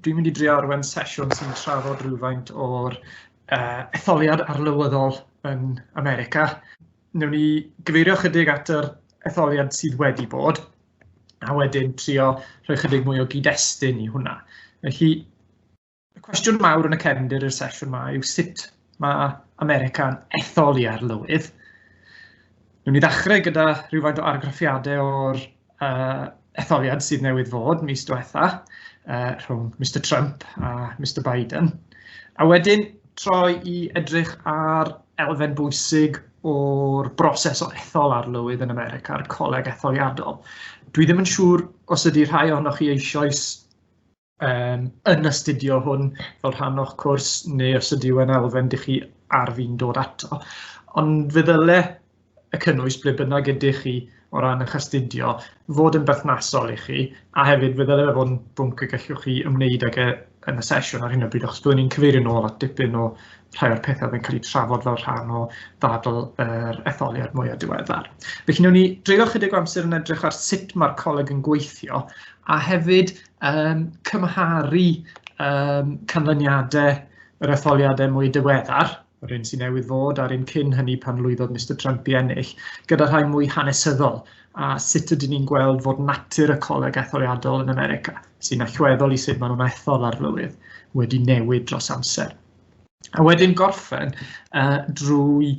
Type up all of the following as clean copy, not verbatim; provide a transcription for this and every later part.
Dwi'n mynd i drio arwain sesiwn sy'n trafod rhywfaint o'r Etholiad Arlywyddol yn America. Newn ni gyfeirio chydig at yr etholiad sydd wedi bod, a wedyn trio rhoi chydig mwy o gyd-destun i hwnna. Felly, y cwestiwn mawr yn y cefndir i'r sesiwn yma yw sut mae America'n etholi arlywydd. Newn ni ddechrau gyda rhywfaint o argraffiadau o'r etholiad sydd newydd fod mis diwetha rhwng Mr Trump a Mr Biden. A wedyn troi i edrych ar elfen bwysig o'r broses o ethol arlywydd yn America, ar Coleg Etholiadol. Dwi ddim yn siŵr os ydy rhai ohonoch chi eisoes yn astudio hwn fel rhan o'ch cwrs, neu os ydy yn elfen ydych chi ar fi'n dod ato. Ond fe ddyle y cynnwys ble bynnag ydych chi o ran eich astudio fod yn berthnasol i chi, a hefyd fe ddyle fe fod yn bwnc y gallwch chi ymwneud ag yn y sesiwn ar hyn o bryd, achos byddwn ni'n cyfeirio nôl at dipyn o rhai o'r pethau yn cael eu trafod fel rhan o ddadl yr etholiad mwyaf diweddar. Felly newn ni dreulio chydig o amser yn edrych ar sut mae'r coleg yn gweithio, a hefyd cymharu canlyniadau yr etholiadau mwy diweddar, yr un sy'n newydd fod a'r un cyn hynny pan lwyddodd Mr Trump i ennill, gyda rhai mwy hanesyddol, a sut ydyn ni'n gweld fod natur y Coleg Etholiadol yn America, sy'n allweddol i sut maen nhw'n ethol arlywydd, wedi newid dros amser. A wedyn gorffen drwy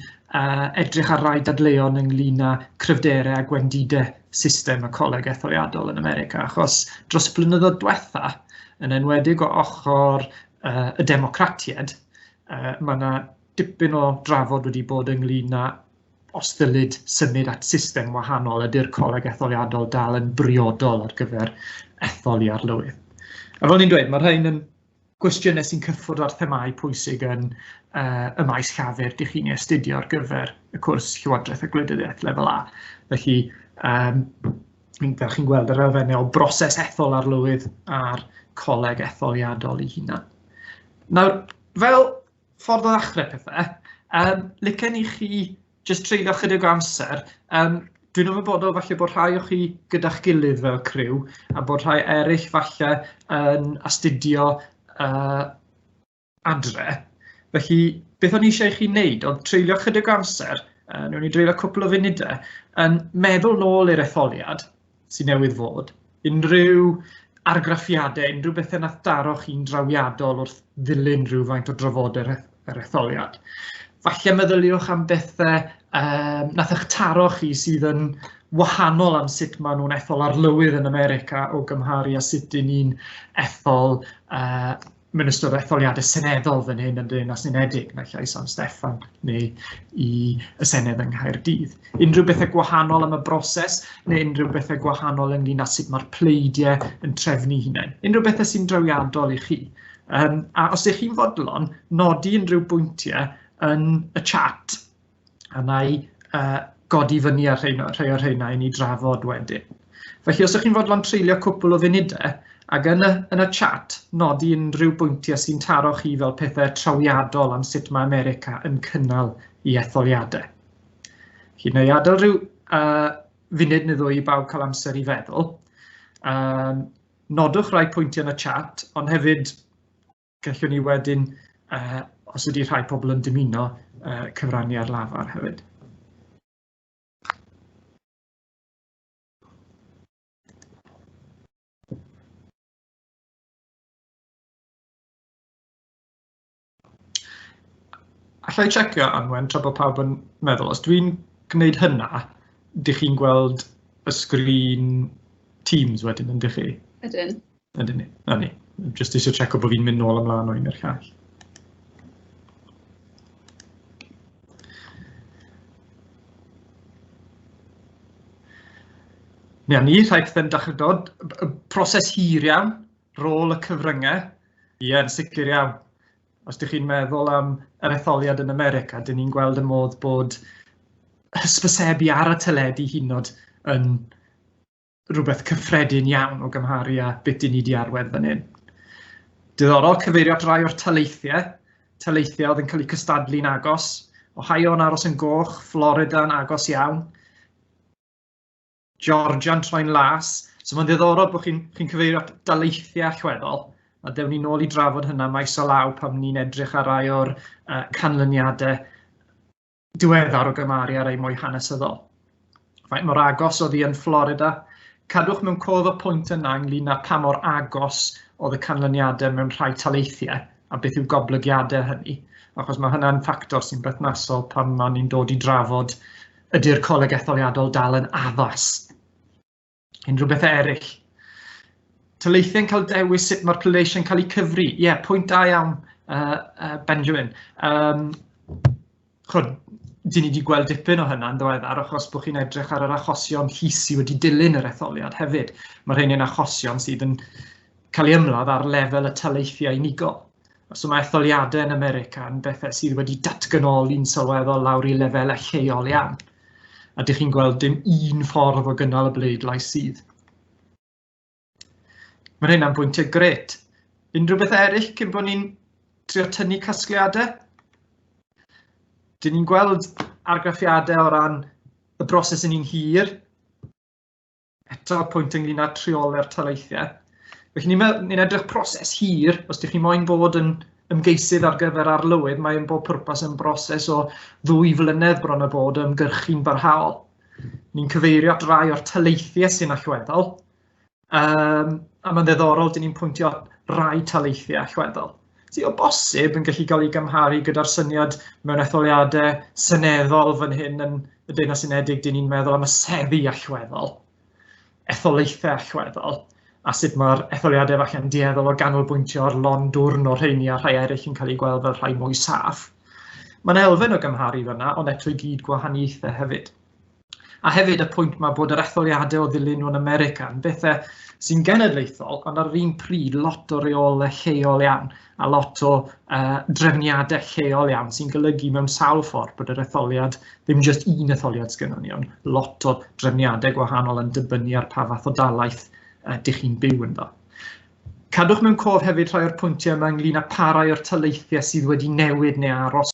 edrych ar rai dadleuon ynglyn â Cryfderau a gwendidau system y Coleg Etholiadol yn America, achos dros y blynyddoedd diwetha, yn enwedig o ochr y democratiaid, mae yna dipyn o drafod wedi bod ynglyn â os ddylid symud at system wahanol ydy'r Coleg Etholiadol dal yn briodol ar gyfer etholi arlywydd. A fel ni'n dweud, mae'r rhain yn gwestiynau sy'n cyffwrdd â'r themau pwysig yn y maes llafur ydych chi'n ei astudio ar gyfer y cwrs Llywodraeth a Gwleidyddiaeth lefel A. Felly, fel chi'n gweld yr elfennau o broses ethol arlywydd a'r Coleg Etholiadol ei hunan. Nawr, fel ffordd o ddechrau pethau, licen i chi jyst treulio chydig o amser. Dwi'n ymwybodol falle bod rhai o chi gyda'ch gilydd fel criw, a bod rhai eraill falle yn astudio adre. Felly, beth o'n i eisiau i chi wneud oedd treulio chydig o amser, newn ni dreulio cwpl o funudau, yn meddwl nôl i'r etholiad sy'n newydd fod, unrhyw argraffiadau, unrhyw bethau nath daro chi'n drawiadol wrth ddilyn rhywfaint o drafodau'r etholiad. Falle meddyliwch am bethau nath eich taro chi sydd yn wahanol am sut maen nhw'n ethol arlywydd yn America o gymharu a sut dyn ni'n ethol mewn ystod etholiadau seneddol fan hyn yn Deyrnas Unedig, neu llai San Steffan, neu i y Senedd yng Nghaerdydd. Unrhyw bethau gwahanol am y broses, neu unrhyw bethau gwahanol ynglyn â sut mae'r pleidiau yn trefnu hunain. Unrhyw bethau sy'n drawiadol i chi. A os ydych chi'n fodlon, nodi unrhyw bwyntiau yn y chat, a na i godi fyny ar rhai o'r rheina i ni drafod wedyn. Felly, os ydych chi'n fodlon treulio cwpl o funudau, ac yn y chat, nodi unrhyw bwyntiau sy'n taro chi fel pethau trawiadol am sut mae America yn cynnal i etholiadau. Felly, na i adael rhyw funud neu ddwy i bawb cael amser i feddwl. Nodwch rai pwyntiau yn y chat, ond hefyd gallwn ni wedyn, os ydy rhai pobl yn dymuno, cyfrannu ar lafar hefyd. Allai checio, Anwen, tra bod pawb yn meddwl, os dwi'n gwneud hynna, ydych chi'n gweld y sgrin Teams wedyn, ydych chi? Ydyn. Ydyn ni. Na ni. Jyst eisiau checio bod fi'n mynd nôl ymlaen o un i'r llall. Neu ni, rhaid pethau'n dechrau dod. Y proses hir iawn, rôl y cyfryngau. Ie, yn sicr iawn. Os ydych chi'n meddwl am yr etholiad yn America, dyn ni'n gweld y modd bod hysbysebu ar y teledu hynod yn rhywbeth cyffredin iawn o gymharu â beth dyn ni wedi arwedd fan hyn. Diddorol cyfeirio at rai o'r taleithiau. Taleithiau oedd yn cael eu cystadlu'n agos. Ohio yn aros yn goch, Florida yn agos iawn. Georgia'n troi'n las. So mae'n ddiddorol bod chi'n cyfeirio at daleithiau allweddol. A dewn ni nôl I drafod hynna maes o law pam ni'n edrych ar rai o'r canlyniadau diweddar o gymaru ar ei mwy hanesyddol. Faint mor agos oedd hi yn Florida. Cadwch mewn cof y pwynt yna ynglyn â pa mor agos oedd y canlyniadau mewn rhai taleithiau a beth yw goblygiadau hynny. Achos mae hynna'n ffactor sy'n berthnasol pan ma'n ni'n dod I drafod ydy'r Coleg Etholiadol dal yn addas. Unrhyw beth eraill. Taleithiau'n cael dewis sut mae'r pleidleisiau'n cael ei cyfri. Ie, pwynt da iawn, Benjamin. Dyn ni wedi gweld dipyn o hynna yn ddiweddar achos bod chi'n edrych ar yr achosion llys sy wedi dilyn yr etholiad hefyd. Mae rhain yn achosion sydd yn cael ei ymladd ar lefel y taleithiau unigol. So mae etholiadau yn America yn bethau sydd wedi datganoli'n sylweddol lawr I lefelau lleol iawn. A dych chi'n gweld dim un ffordd o gynnal y bleidlais sydd. Mae hynna'n bwyntiau gret. Unrhyw beth eraill cyn bod ni'n trio tynnu casgliadau? Dyn ni'n gweld argraffiadau o ran y broses yn un hir. Eto pwynt ynglyn â treoli'r taleithiau. Felly ni'n edrych proses hir, os ydych chi moyn bod yn ymgeisydd ar gyfer arlywydd, mae'n bob pwrpas yn broses o 2 flynedd bron a bod ymgyrchu'n barhaol. Ni'n cyfeirio at rai o'r taleithiau sy'n allweddol, a mae'n ddiddorol, dyn ni'n pwyntio at rai taleithiau allweddol. Sy'n o bosib yn gallu cael ei gymharu gyda'r syniad mewn etholiadau seneddol fan hyn yn y Deyrnas Unedig, dyn ni'n meddwl am y seddi allweddol, etholaethau allweddol, a sut mae'r etholiadau falle'n dieddol o ganolbwyntio ar lon dwrn o rheini a rhai eraill yn cael ei gweld fel rhai mwy saff. Mae'n elfen o gymharu fyna, ond eto I gyd gwahaniaethau hefyd. A hefyd y pwynt mae bod yr etholiadau o ddilyn nhw'n America yn bethau sy'n genedlaethol, ond ar yr un pryd lot o reolau lleol iawn a lot o drefniadau lleol iawn sy'n golygu mewn sawl ffordd bod yr etholiad ddim jyst un etholiad sgynnon ni, ond lot o drefniadau gwahanol yn dibynnu ar pa fath o dalaeth dych chi'n byw ynddo. Cadwch mewn cof hefyd rhai o'r pwyntiau yma ynglyn â parau o'r taleithiau sydd wedi newid neu aros.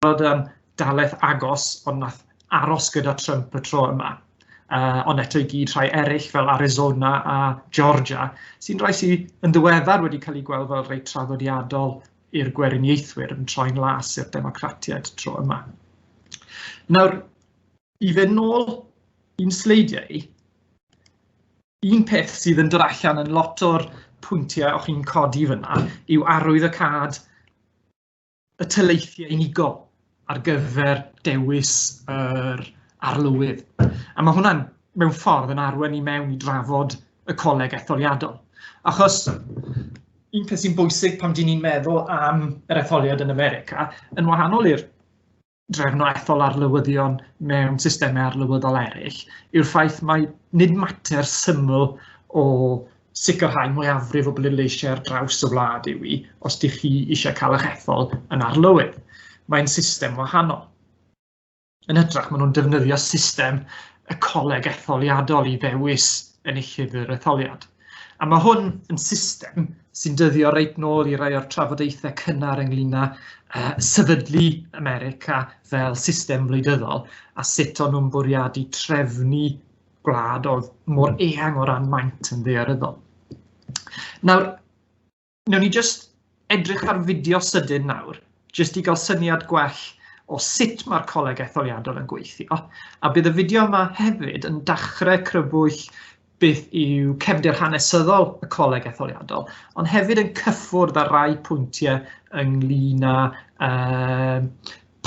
Roedd yn dalaeth agos, ond nath aros gyda Trump y tro yma. Ond eto I gyd rhai eraill fel Arizona a Georgia, sy'n rhai sydd yn ddiweddar wedi cael ei gweld fel reit traddodiadol i'r gweriniaethwyr yn troi'n las i'r democratiaid tro yma. Nawr, I fynd nôl un sleidiau, un peth sydd yn dod allan yn lot o'r pwyntiau o'ch chi'n codi fyna yw arwyddocad y taleithiau unigol ar gyfer dewis yr arlywydd. A mae hwnna'n mewn ffordd yn arwen I mewn I drafod y Coleg Etholiadol. Achos un peth sy'n bwysig pam dyn ni'n meddwl am yr etholiad yn America yn wahanol i'r drefn o ethol arlywyddion mewn systemau arlywyddol eraill yw'r ffaith mae nid mater syml o sicrhau mwyafrif o bleidleisiau ar draws y wlad yw I os ydych chi eisiau cael eich ethol yn arlywydd. Mae'n system wahanol. Yn hytrach, maen nhw'n defnyddio system y Coleg Etholiadol I ddewis enillydd yr etholiad. A mae hwn yn system sy'n dyddio reit nôl I rai o'r trafodaethau cynnar ynglyn â sefydlu America fel system wleidyddol a sut o'n nhw'n bwriadu trefnu gwlad oedd mor eang o ran maint yn ddaearyddol. Nawr, newn ni jyst edrych ar fideo sydyn nawr, jyst I gael syniad gwell o sut mae'r Coleg Etholiadol yn gweithio, a bydd y fideo yma hefyd yn dechrau crybwyll beth yw cefndir hanesyddol y Coleg Etholiadol, ond hefyd yn cyffwrdd ar rai pwyntiau ynglyn â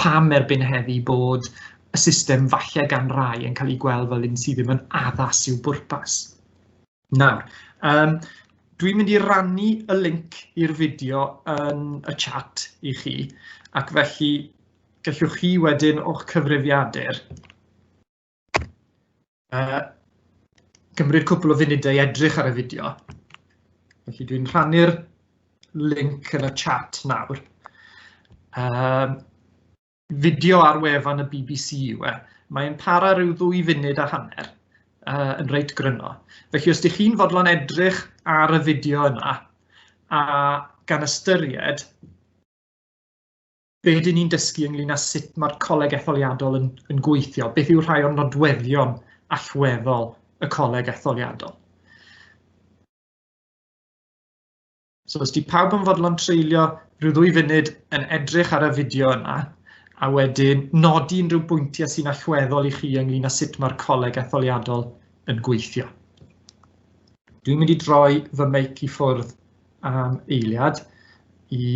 pam erbyn heddi bod y system falle gan rai yn cael ei gweld fel un sydd ddim yn addas i'w bwrpas. Nawr, dwi'n mynd I rannu y link i'r fideo yn y chat I chi, ac felly gallwch chi wedyn o'ch cyfrifiadur gymryd cwpl o funudau I edrych ar y fideo. Felly dwi'n rhannu'r link yn y chat nawr. Fideo ar wefan y BBC yw e. Mae'n para rhyw 2 funud a hanner yn reit gryno. Felly os ydych chi'n fodlon edrych ar y fideo yna a gan ystyried be dyn ni'n dysgu ynglyn â sut mae'r Coleg Etholiadol yn gweithio, beth yw rhai o'r nodweddion allweddol y Coleg Etholiadol. So os di pawb yn fodlon treulio rhyw 2 funud yn edrych ar y fideo yna, a wedyn nodi unrhyw bwyntiau sy'n allweddol i chi ynglyn â sut mae'r Coleg Etholiadol yn gweithio. Dwi'n mynd i droi fy meic i ffwrdd am eiliad i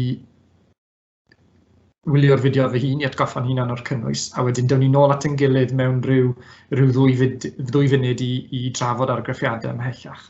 wylio'r fideo fy hun i atgoffa'n hunan o'r cynnwys, a wedyn dewn ni nôl at ein gilydd mewn rhyw 2 funud i drafod argraffiadau ymhellach.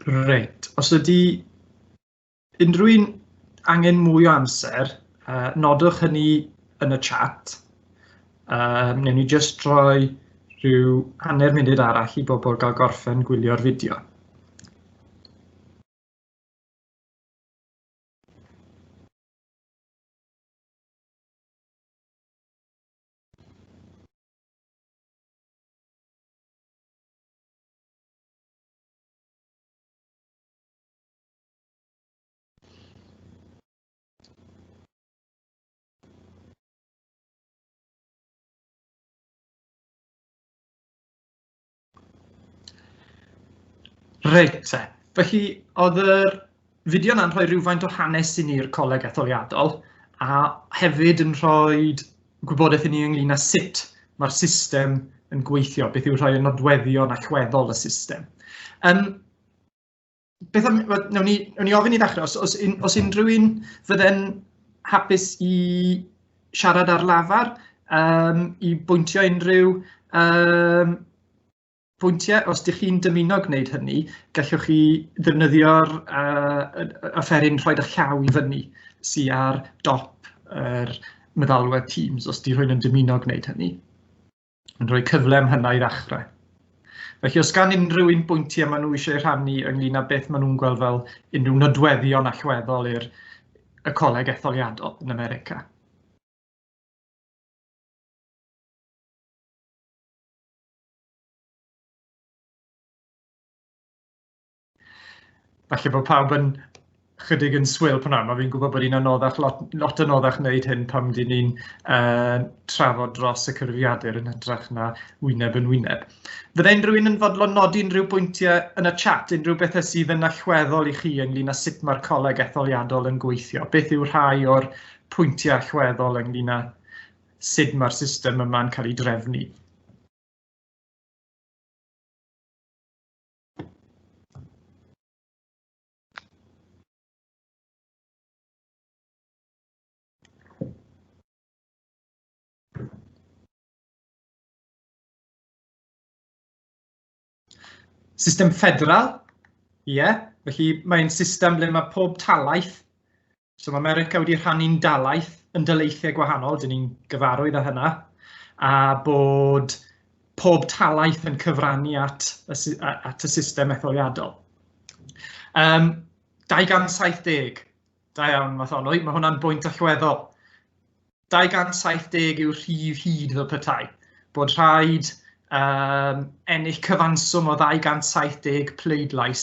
Reit, os ydy unrhyw un angen mwy o amser, nodwch hynny yn y chat. Newn ni jyst rhoi rhyw 1 munud arall i bobl gael gorffen gwylio'r fideo. Reit te, felly oedd yr fideo yna'n rhoi rhywfaint o hanes i ni'r Coleg Etholiadol a hefyd yn rhoi gwybodaeth i ni ynglyn â sut mae'r system yn gweithio, beth yw rhoi y nodweddion allweddol y system. Newn ni ofyn i ddechrau, os unrhyw un fydde'n hapus i siarad ar lafar, i bwyntio unrhyw pwyntiau, os ydych chi'n dymuno gwneud hynny, gallwch chi ddefnyddio'r offeryn rhoi'r llaw i fyny sydd ar dop yr meddalwedd Teams, os di rhywun yn dymuno gwneud hynny. Yn rhoi cyfle am hynna i ddechrau. Felly os gan unrhyw un bwyntiau maen nhw eisiau rhannu ynglyn â beth maen nhw'n gweld fel unrhyw nodweddion allweddol i'r Coleg Etholiadol yn America. Falle bod pawb yn chydig yn swil pan yma. Fi'n gwybod bod hi'n anoddach, lot anoddach wneud hyn pam dyn ni'n trafod dros y cyfrifiadur yn hytrach na wyneb yn wyneb. Fydde unrhyw un yn fodlon nodi unrhyw bwyntiau yn y chat, unrhyw bethau sydd yn allweddol i chi ynglyn â sut mae'r Coleg Etholiadol yn gweithio. Beth yw rhai o'r pwyntiau allweddol ynglyn â sut mae'r system yma'n cael ei drefnu? System ffederal, ie. Felly mae'n system ble mae pob talaith, so mae America wedi rhannu'n dalaith yn daleithiau gwahanol, dyn ni'n gyfarwydd â hynna, a bod pob talaith yn cyfrannu at y system etholiadol. 270, da iawn, Matholwy, mae hwnna'n bwynt allweddol. 270 yw'r rhif hyd fel petai, bod rhaid ennill cyfanswm o 270 pleidlais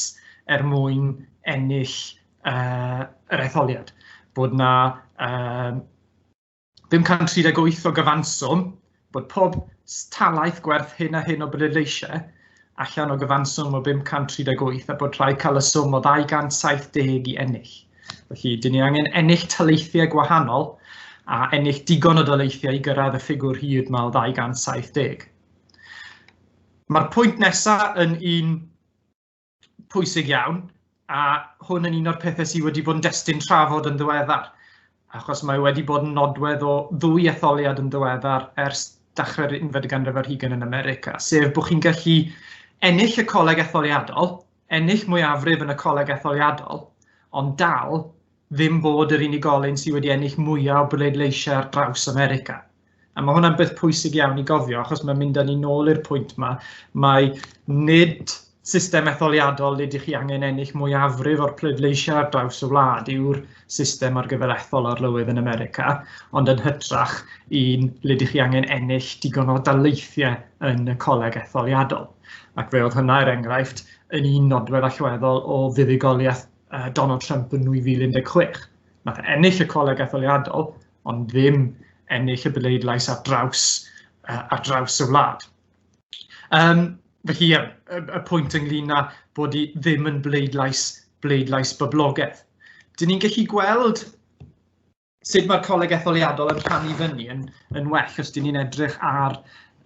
mwyn ennill yr etholiad. Bod na 538 o gyfanswm, bod pob talaith gwerth hyn a hyn o bleidleisiau allan o gyfanswm o 538 a bod rhaid cael y swm o 270 i ennill. Felly, dyn ni angen ennill taleithiau gwahanol a ennill digon o daleithiau i gyrraedd y ffigwr hyd yma o 270. Mae'r pwynt nesaf yn un pwysig iawn, a hwn yn un o'r pethau sydd wedi bod yn destun trafod yn ddiweddar, achos mae wedi bod yn nodwedd o 2 etholiad yn ddiweddar ers dechrau'r 19th ganrif yn America, sef bod chi'n gallu ennill y Coleg Etholiadol, ennill mwyafrif yn y Coleg Etholiadol, ond dal ddim bod yr unigolyn sydd wedi ennill mwyaf o bleidleisiau ar draws America. A mae hwnna'n beth pwysig iawn i gofio, achos mae'n mynd â ni nôl i'r pwynt yma. Mae nid system etholiadol le ydych chi angen ennill mwyafrif o'r pleidleisiau ar draws y wlad yw'r system ar gyfer ethol arlywydd yn America, ond yn hytrach un le ydych chi angen ennill digon o daleithiau yn y Coleg Etholiadol. Ac fe oedd hynna enghraifft yn un nodwedd allweddol o fuddugoliaeth Donald Trump yn 2016. Nath ennill y Coleg Etholiadol, ond ddim ennill y bleidlais ar draws y wlad. Felly, y pwynt ynglyn â bod hi ddim yn bleidlais boblogaidd. Dyn ni'n gallu gweld sut mae'r Coleg Etholiadol yn rhannu fyny yn well os dyn ni'n edrych ar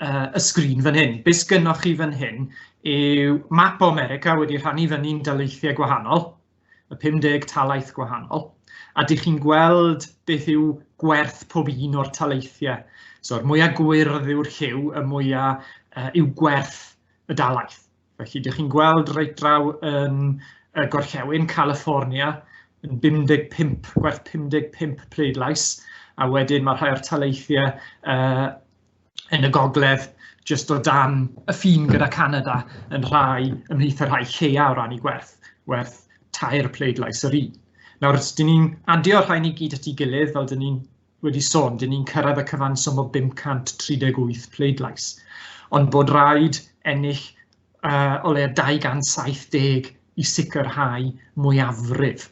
y sgrin fan hyn. Be sgynnoch chi fan hyn yw map o America wedi rhannu fyny'n daleithiau gwahanol, y 50 talaith gwahanol, a dych chi'n gweld beth yw gwerth pob un o'r taleithiau. So, mwyaf gwyrdd yw'r lliw, y mwyaf yw gwerth y dalaith. Felly, dych chi'n gweld reit draw yn y gorllewin California, yn 55, gwerth 55 pleidlais, a wedyn mae rhai o'r taleithiau yn y gogledd, jyst o dan y ffin gyda Canada, yn rhai ymhlith y rhai lleia o ran i gwerth 2 pleidlais yr un. Nawr, os dyn ni'n adio rhain i gyd at ei gilydd, fel dyn ni'n wedi sôn, dyn ni'n cyrraedd y cyfanswm o 538 pleidlais. Ond bod rhaid ennill o le 270 i sicrhau mwyafrif.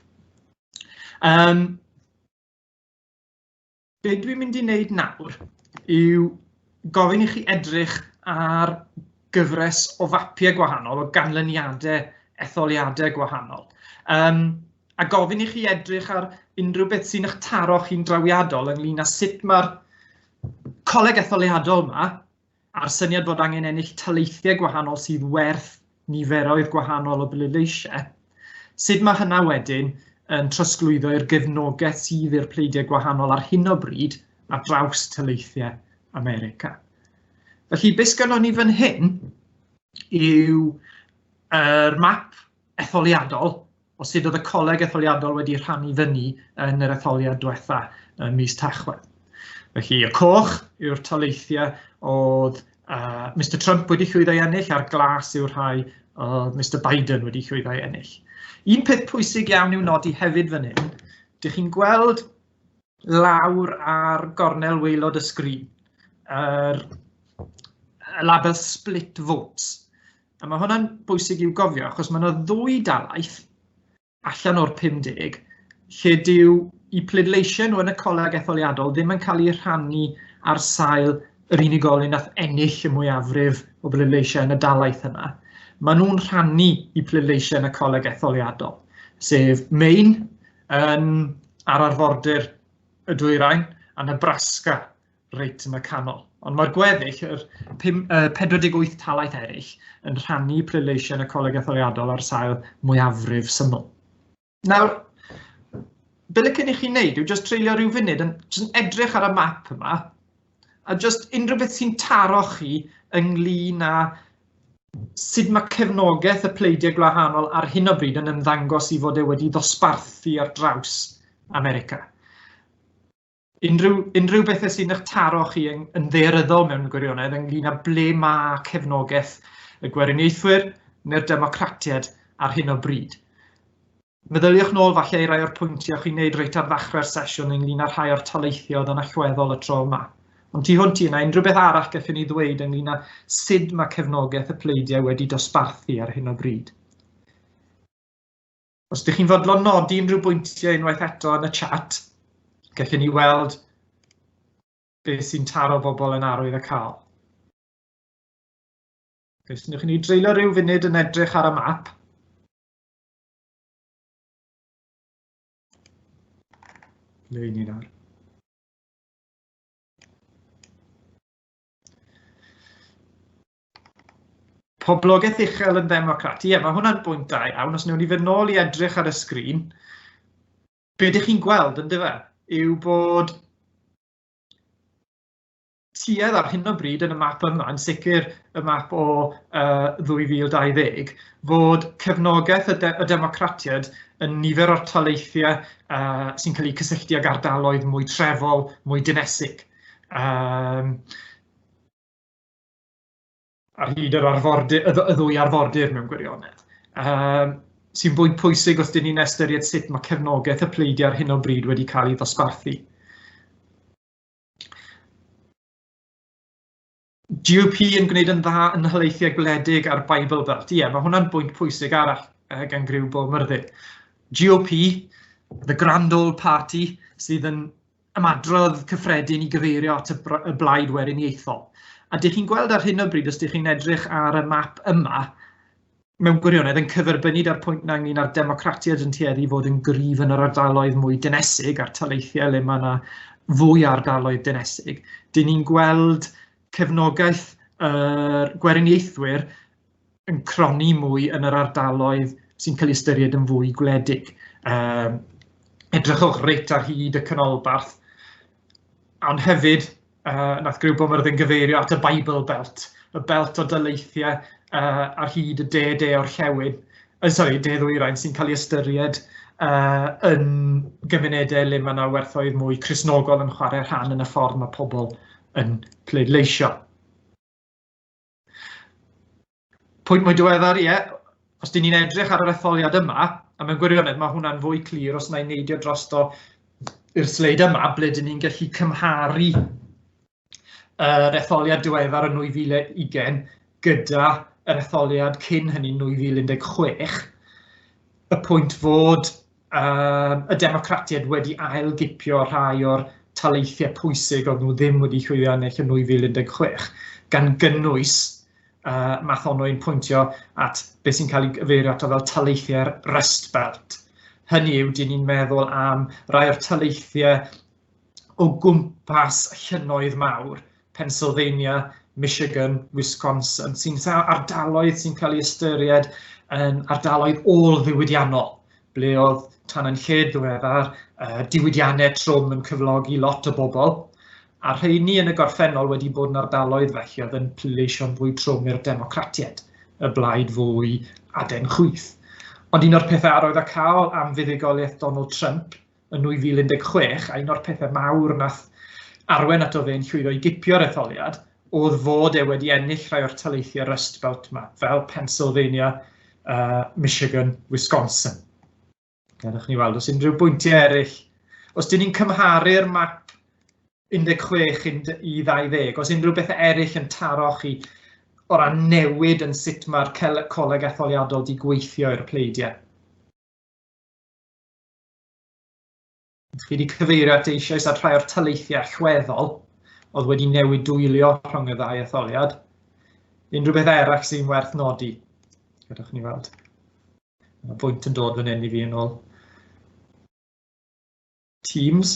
Be dwi'n mynd i wneud nawr yw gofyn i chi edrych ar gyfres o fapiau gwahanol, o ganlyniadau etholiadau gwahanol. A gofyn i chi edrych ar unrhyw beth sy'n eich taro chi'n drawiadol ynglyn â sut mae'r Coleg Etholiadol yma, a'r syniad bod angen ennill taleithiau gwahanol sydd werth niferoedd gwahanol o bleidleisiau, sut mae hynna wedyn yn trosglwyddo i'r gefnogaeth sydd i'r pleidiau gwahanol ar hyn o bryd ar draws taleithiau America. Felly, beth sgynnon ni fan hyn yw yr map etholiadol, o sut oedd y Coleg Etholiadol wedi rhannu fyny yn yr etholiad diwetha mis Tachwedd. Felly, y coch yw'r taleithiau oedd Mr Trump wedi llwyddo i ennill, a'r glas yw'r rhai oedd Mr Biden wedi llwyddo i ennill. Un peth pwysig iawn i'w nodi hefyd fan hyn, dych chi'n gweld lawr ar gornel waelod y sgrin, y label split votes. A mae hwnna'n bwysig i'w gofio, achos mae yna 2 dalaith allan o'r 50 lle dyw I pleidleisio nhw yn y Coleg Etholiadol ddim yn cael ei rhannu ar sail yr unigolyn nath ennill y mwyafrif o bleidleisiau yn y dalaith yna. Maen nhw'n rhannu I pleidleisiau yn y Coleg Etholiadol, sef mae'n ar arfordir y dwyrain a Nebraska reit yn y canol. Ond mae'r gweddill, yr 48 talaith eraill, yn rhannu pleidleisiau yn y Coleg Etholiadol ar sail mwyafrif syml. Nawr, be licen I chi wneud yw jyst treulio rhyw funud yn edrych ar y map yma, a jyst unrhyw beth sy'n taro chi ynglyn â sut mae cefnogaeth y pleidiau gwahanol ar hyn o bryd yn ymddangos I fod wedi ddosbarthu ar draws America. Unrhyw bethau sy'n eich taro chi yn ddaearyddol mewn gwirionedd ynglyn â ble mae cefnogaeth y gweriniaethwyr neu'r democratiaid ar hyn o bryd. Meddyliwch nôl falle I rai o'r pwyntiau chi'n neud reit ar ddechrau'r sesiwn ynglyn â rhai o'r taleithiodd yn allweddol y tro yma. Ond tu hwnt I yna, unrhyw beth arall gallwn I ddweud ynglyn â sut mae cefnogaeth y pleidiau wedi dosbarthu ar hyn o bryd. Os ydych chi'n fodlon nodi unrhyw bwyntiau unwaith eto yn y chat, gallwn I weld beth sy'n taro bobl yn arwydd y cael. Os ydych chi'n dreulio rhyw funud yn edrych ar y map, le ni nawr. Poblogaeth uchel yn ddemocrati. Ie, mae hwnna'n bwynt da iawn. Os newn ni fynd nôl I edrych ar y sgrin, be ydych chi'n gweld yn dyfa yw bod tuedd ar hyn o bryd yn y map yma, yn sicr y map o 2020, fod cefnogaeth y democratiaid yn nifer o'r taleithiau sy'n cael eu cysylltu ag ardaloedd mwy trefol, mwy dinesig. Ar hyd y ddwy arfordir mewn gwirionedd. Sy'n bwynt pwysig os dyn ni'n ystyried sut mae cefnogaeth y pleidiau ar hyn o bryd wedi cael ei ddosbarthu. GOP yn gwneud yn dda yn helaethiau gwledig ar Bible Belt. Ie, mae hwnna'n bwynt pwysig arall gan Griw Bomyrddu. GOP, the Grand Old Party, sydd yn ymadrodd cyffredin I gyfeirio at y blaid weriniaethol. A dych chi'n gweld ar hyn o bryd, os dych chi'n edrych ar y map yma, mewn gwirionedd yn cyferbynnu ar pwynt na ynglyn â'r democratiaid yn tueddu fod yn gryf yn yr ardaloedd mwy dinesig, a'r taleithiau le mae yna fwy ardaloedd dinesig. Dyn ni'n gweld cefnogaeth gweriniaethwyr yn cronni mwy yn yr ardaloedd sy'n cael ei ystyried yn fwy gwledig. Edrychwch reit ar hyd y canolbarth, ond hefyd nath Griw Bomyrddu yn gyfeirio at y Bible Belt, y belt o daleithiau ar hyd y de orllewin, de-ddwyrain sy'n cael ei ystyried yn gymunedau le mae yna werthoedd mwy Cristnogol yn chwarae rhan yn y ffordd mae pobl yn pleidleisio. Pwynt mwy diweddar, ie, os dyn ni'n edrych ar yr etholiad yma, a mewn gwirionedd mae hwnna'n fwy clir os na'n neidio drosto i'r sleid yma, ble dyn ni'n gallu cymharu yr etholiad diweddar yn 2020 gyda yr etholiad cyn hynny 2016, y pwynt fod y democratiaid wedi ailgipio rhai o'r taleithiau pwysig oedd nhw ddim wedi llwyddo ennill yn 2016, gan gynnwys math honno i'n pwyntio at beth sy'n cael ei gyfeirio ato fel taleithiau'r Rust Belt. Hynny yw, dyn ni'n meddwl am rai o'r taleithiau o gwmpas llynnoedd mawr, Pennsylvania, Michigan, Wisconsin, sy'n ardaloedd sy'n cael ei ystyried yn ardaloedd ôl-ddiwydiannol, ble oedd tan yn lle diweddar diwydiannau trwm yn cyflogi lot o bobl, a rheini yn y gorffennol wedi bod yn ardaloedd felly oedd yn pleidleisio'n fwy trwm i'r democratiaid, y blaid fwy aden chwyth. Ond un o'r pethau arwydd â cael am fuddugoliaeth Donald Trump yn 2016, a un o'r pethau mawr nath arwen ato fe'n llwyddo i gipio'r etholiad, oedd fod wedi ennill rhai o'r taleithiau Rust Belt yma, fel Pennsylvania, Michigan, Wisconsin. Gadewch ni weld, os unrhyw bwyntiau eraill. Os dyn ni'n cymharu'r map 16 i 20, os unrhyw bethau eraill yn taro chi o ran newid yn sut mae'r Coleg Etholiadol wedi gweithio i'r pleidiau. Chi wedi cyfeirio at eisoes at rhai o'r taleithiau allweddol oedd wedi newid dwylio rhwng y ddau etholiad. Unrhyw beth eraill sy'n werth nodi. Gadwch ni weld. Mae bwynt yn dod fan hyn I fi yn ôl. Teams.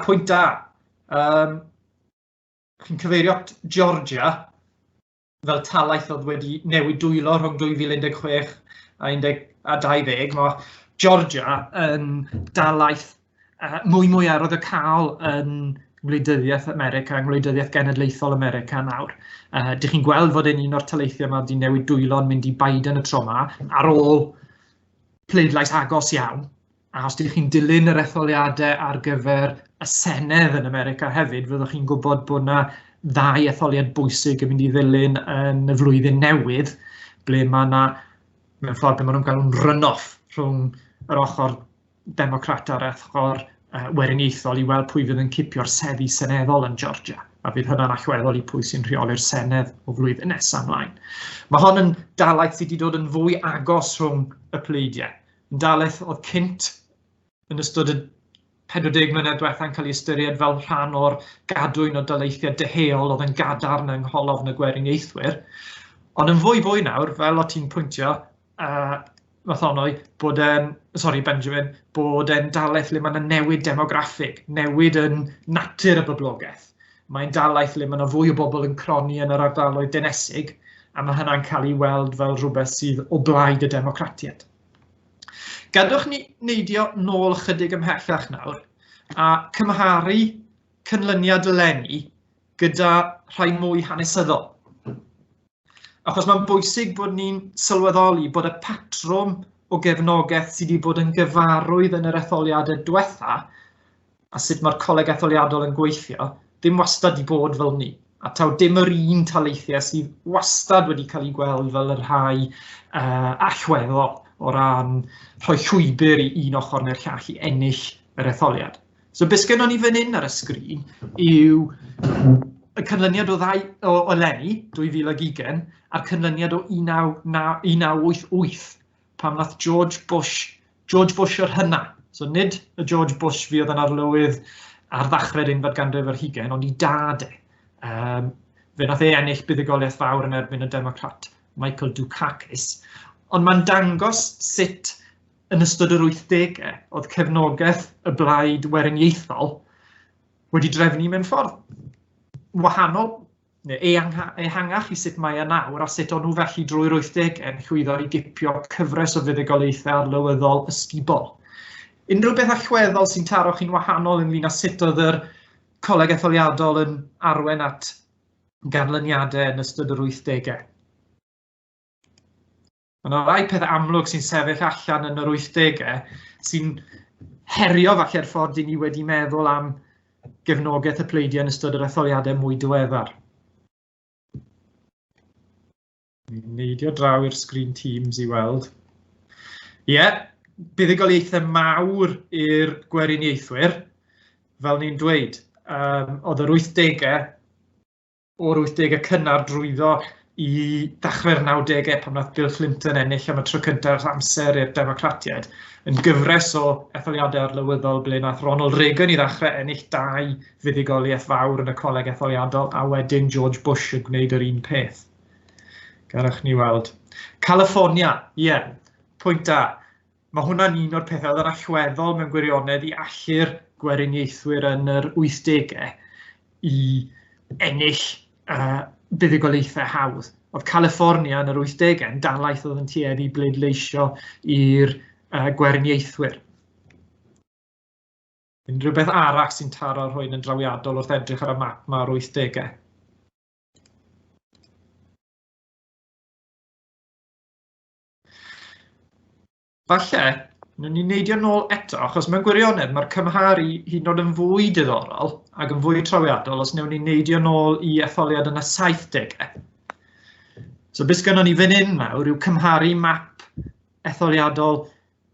Pwynt da. Chi'n cyfeirio at Georgia fel talaith oedd wedi newid dwylo rhwng 2016 a 20. Mae Georgia yn dalaith mwy ar oedd y cael yn Gwleidyddiaeth America, yng Gwleidyddiaeth Genedlaethol America nawr. Dych chi'n gweld fod un o'r taleithiau yma wedi newid dwylo yn mynd I Biden y tro yma ar ôl pleidlais agos iawn. A os ydych chi'n dilyn yr etholiadau ar gyfer y Senedd yn America hefyd, fyddwch chi'n gwybod bod yna ddau etholiad bwysig yn mynd I ddilyn yn y flwyddyn newydd, ble mae yna, mewn ffordd, ble maen nhw'n cael yn run-off rhwng yr ochr Democrat a'r ochr weriniaethol I weld pwy fydd yn cipio'r seddi seneddol yn Georgia. A fydd hynna'n allweddol I pwy sy'n rheoli'r Senedd o flwyddyn nesaf ymlaen. Mae hon yn dalaith sydd wedi dod yn fwy agos rhwng y pleidiau. Yn dalaith oedd cynt yn ystod y 40 mlynedd diwethaf yn cael ei ystyried fel rhan o'r gadwyn o daleithiau deheuol oedd yn gadarn yng ngholofn y gweriniaethwyr. Ond yn fwy nawr, fel o ti'n pwyntio, Mathonoi, bod Benjamin, bod e'n dalaeth le mae'n newid demograffig, newid yn natur y boblogaeth. Mae'n dalaeth le mae'n fwy o bobl yn croni yn yr ardaloedd dinesig, a mae hynna'n cael ei weld fel rhywbeth sydd o blaid y democratiaid. Gadwch ni neidio nôl chydig ymhellach nawr, a cymharu cynlyniad eleni gyda rhai mwy hanesyddol. Achos mae'n bwysig bod ni'n sylweddoli bod y patrwm o gefnogaeth sydd wedi bod yn gyfarwydd yn yr etholiadau diwetha, a sut mae'r Coleg Etholiadol yn gweithio, ddim wastad I bod fel ni. A taw dim yr un taleithiau sydd wastad wedi cael ei gweld fel yr rhai allweddol o ran rhoi llwybr I un ochr neu'r llall I ennill yr etholiad. So beth sgynnon ni fan hyn ar y sgrin yw y cynlyniad o eleni 2020 a'r cynlyniad o 1988 pam nath George Bush yr hynna. So nid y George Bush fi oedd yn arlywydd ar ddechrau'r unfed ganrif ar 20, ond I dad e. Fe nath ennill buddigoliaeth fawr yn erbyn y Democrat Michael Dukakis. Ond mae'n dangos sut yn ystod yr 80au oedd cefnogaeth y blaid weriniaethol wedi drefnu mewn ffordd wahanol, neu ehangach I sut mae nawr, a sut o'n nhw felly drwy'r 80au yn llwyddo I gipio cyfres o fuddigoliaethau arlywyddol ysgubol. Unrhyw beth allweddol sy'n taro chi'n wahanol ynglyn â sut oedd yr Coleg Etholiadol yn arwen at ganlyniadau yn ystod yr 80au. Mae rai pethau amlwg sy'n sefyll allan yn yr 80au sy'n herio falle'r ffordd I ni wedi meddwl am gefnogaeth y pleidiau yn ystod yr etholiadau mwy diweddar. Neidio draw i'r sgrin Teams I weld. Buddigoliaethau mawr i'r gweriniaethwyr, fel ni'n dweud. Oedd yr 80au, o'r 80au cynnar drwyddo I ddechrau'r 90au pan nath Bill Clinton ennill am y tro cyntaf amser i'r democratiaid, yn gyfres o etholiadau arlywyddol ble nath Ronald Reagan I ddechrau ennill 2 fuddigoliaeth fawr yn y Coleg Etholiadol, a wedyn George Bush yn gwneud yr un peth. Garwch ni weld. California, pwynt da. Mae hwnna'n un o'r pethau oedd yn allweddol mewn gwirionedd I allu'r gweriniaethwyr yn yr 80au I ennill buddigoliaethau hawdd. Oedd California yn yr 80au yn dalaeth oedd yn tueddu bleidleisio i'r gweriniaethwyr. Unrhyw beth arall sy'n taro rhywun yn drawiadol wrth edrych ar y map mae'r 80au. Falle, nhw'n ni'n neidio nôl eto, achos mewn gwirionedd mae'r cymharu hyd yn oed yn fwy diddorol ac yn fwy trawiadol os newn ni'n neidio nôl I etholiad yn y 70au. So beth gynnon ni fan hyn nawr yw cymharu map etholiadol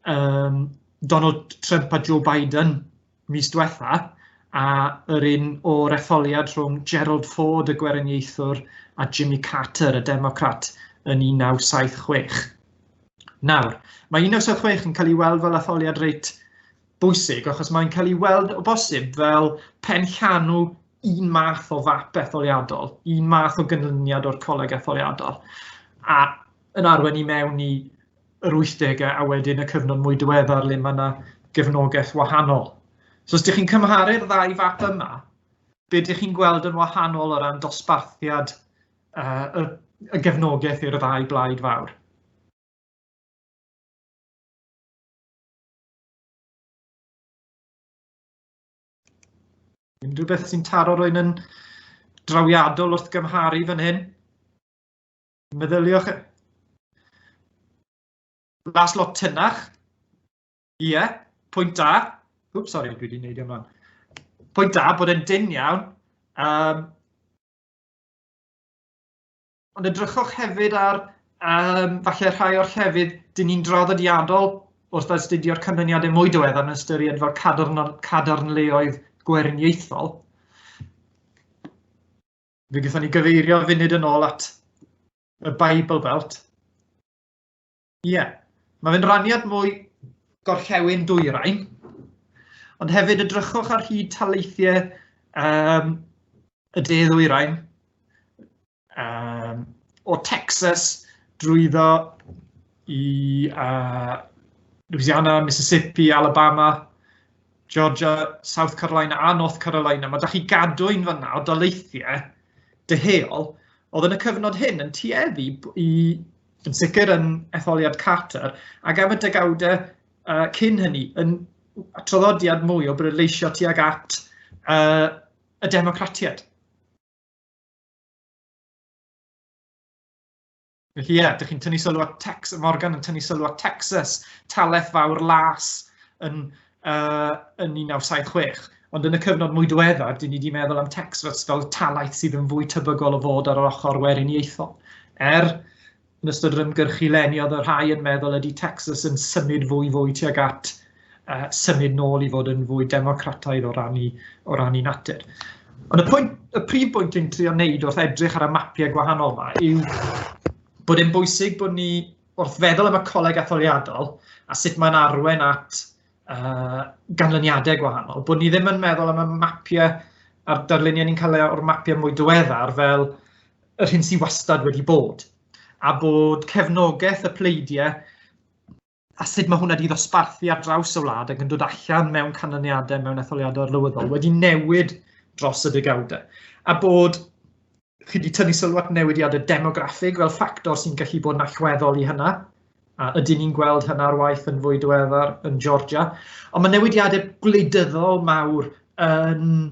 Donald Trump a Joe Biden mis diwetha a yr un o'r etholiad rhwng Gerald Ford y gweriniaethwr a Jimmy Carter y Democrat yn 1976. Nawr, mae 1906 yn cael ei weld fel etholiad reit bwysig, achos mae'n cael ei weld o bosib fel penllanw un math o fap etholiadol, un math o gynlyniad o'r Coleg Etholiadol. A yn arwen i mewn i yr 80au a wedyn y cyfnod mwy diweddar le mae yna gefnogaeth wahanol. So os ydych chi'n cymharu'r ddau fap yma, be ydych chi'n gweld yn wahanol o ran dosbarthiad y gefnogaeth i'r ddau blaid fawr? Unrhyw beth sy'n taro rwy'n yn drawiadol wrth gymharu fan hyn? Meddyliwch. Las lot tynnach. Ie, pwynt da. Wps, sori, dwi wedi gwneud ymlaen. Pwynt da bod yn dyn iawn. Ond edrychwch hefyd ar falle rhai o'r llefydd dyn ni'n draddodiadol wrth astudio'r canlyniadau mwy diweddar yn ystyried fel cadarnleoedd gweriniaethol. Fe gaethon ni gyfeirio funud yn ôl at y Bible Belt. Ie, mae fe'n raniad mwy gorllewin dwyrain, ond hefyd edrychwch ar hyd taleithiau y de ddwyrain, o Texas drwyddo i Louisiana, Mississippi, Alabama, Georgia, South Carolina a North Carolina. Mae ydych chi gadwyn fan'na o daleithiau deheuol oedd yn y cyfnod hyn yn tueddu yn sicr yn etholiad Carter ac am y degawdau cyn hynny yn traddodiad mwy o bleidleisio tuag at y democratiaid. Felly ydych chi'n tynnu sylw at Morgan yn tynnu sylw at Texas, talaith fawr las yn 1976, ond yn y cyfnod mwy diweddar, dyn ni wedi meddwl am Texas fel talaith sydd yn fwy tebygol o fod ar yr ochr weriniaethol. Yn ystod yr ymgyrchu leni, oedd y rhai yn meddwl ydy Texas yn symud fwy tuag at symud nôl i fod yn fwy democrataidd o rannu natur. Ond y prif bwynt dwi'n trio wneud wrth edrych ar y mapiau gwahanol yma yw bod e'n bwysig bod ni wrth feddwl am y Coleg Etholiadol a sut mae'n arwen at ganlyniadau gwahanol, bod ni ddim yn meddwl am y mapiau a'r darluniau ni'n cael o'r mapiau mwy diweddar fel yr hyn sydd wastad wedi bod, a bod cefnogaeth y pleidiau a sut mae hwnna wedi ddosbarthu ar draws y wlad ac yn dod allan mewn canlyniadau mewn Etholiad Arlywyddol wedi newid dros y degawdau, a bod chi wedi tynnu sylw at newidiadau demograffig fel ffactor sy'n gallu bod yn allweddol i hynna. Ydyn ni'n gweld hynna'r waith yn fwy diweddar yn Georgia. Ond mae newidiadau gwleidyddol mawr yn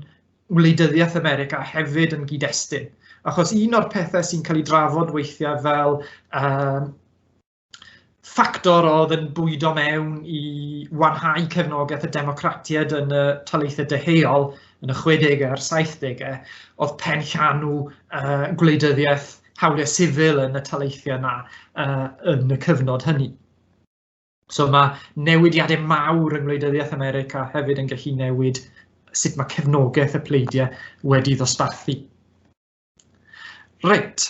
Gwleidyddiaeth America hefyd yn gyd-destun. Achos un o'r pethau sy'n cael ei drafod weithiau fel ffactor oedd yn bwydo mewn i wanhau cefnogaeth y democratiaid yn y taleithiau deheuol yn y 60au a'r 70au, oedd penllanw gwleidyddiaeth hawliau sifil yn y taleithiau yna yn y cyfnod hynny. So mae newidiadau mawr yng Gwleidyddiaeth America hefyd yn gallu newid sut mae cefnogaeth y pleidiau wedi ddosbarthu. Reit,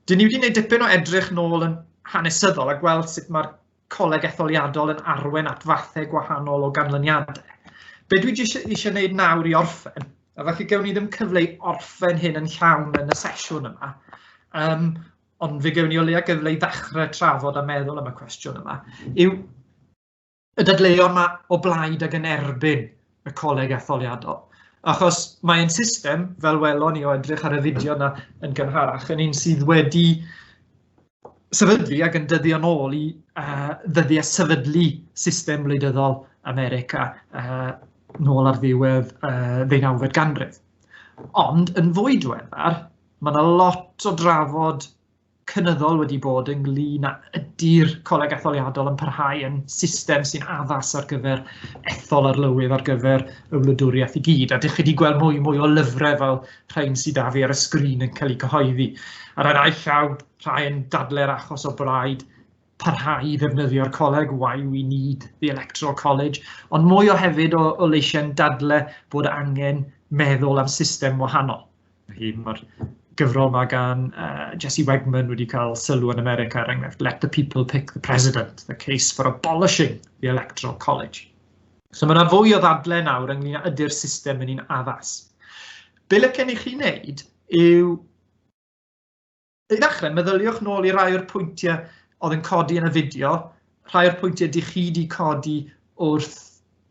dyn ni wedi gwneud dipyn o edrych nôl yn hanesyddol a gweld sut mae'r Coleg Etholiadol yn arwen at fathau gwahanol o ganlyniadau. Be dwi eisiau gwneud nawr i orffen, a felly gewn ni ddim cyfle i orffen hyn yn llawn yn y sesiwn yma, ond fe gewn ni o leia gyfle i ddechrau trafod a meddwl am y cwestiwn yma, yw y dadleuon yma o blaid ac yn erbyn y Coleg Etholiadol. Achos mae'n system, fel welon ni o edrych ar y fideo yna yn gynharach, yn un sydd wedi sefydlu ac yn dyddio nôl i ddyddiau sefydlu system wleidyddol America nôl ar ddiwedd 19th ganrif. Ond yn fwy diweddar, mae yna lot o drafod cynyddol wedi bod ynglyn â ydy'r Coleg Etholiadol yn parhau yn system sy'n addas ar gyfer ethol arlywydd ar gyfer y wladwriaeth i gyd. A dych chi wedi gweld mwy o lyfrau fel rhain sydd â fi ar y sgrin yn cael eu cyhoeddi. Ar yna llaw rhai yn dadlau'r achos o braid parhau i ddefnyddio'r coleg, why we need the Electoral College, ond mwy o hefyd o leisiau'n dadlau bod angen meddwl am system wahanol. Mae'r gyfrol mae gan Jesse Wegman wedi cael sylw yn America, er enghraifft, Let the People Pick the President, the case for abolishing the Electoral College. So mae yna fwy o ddadlau nawr ynglyn â ydy'r system yn un addas. Be licen i chi wneud yw, i ddechrau, meddyliwch nôl i rai o'r pwyntiau oedd yn codi yn y fideo, rhai o'r pwyntiau ydych chi wedi codi wrth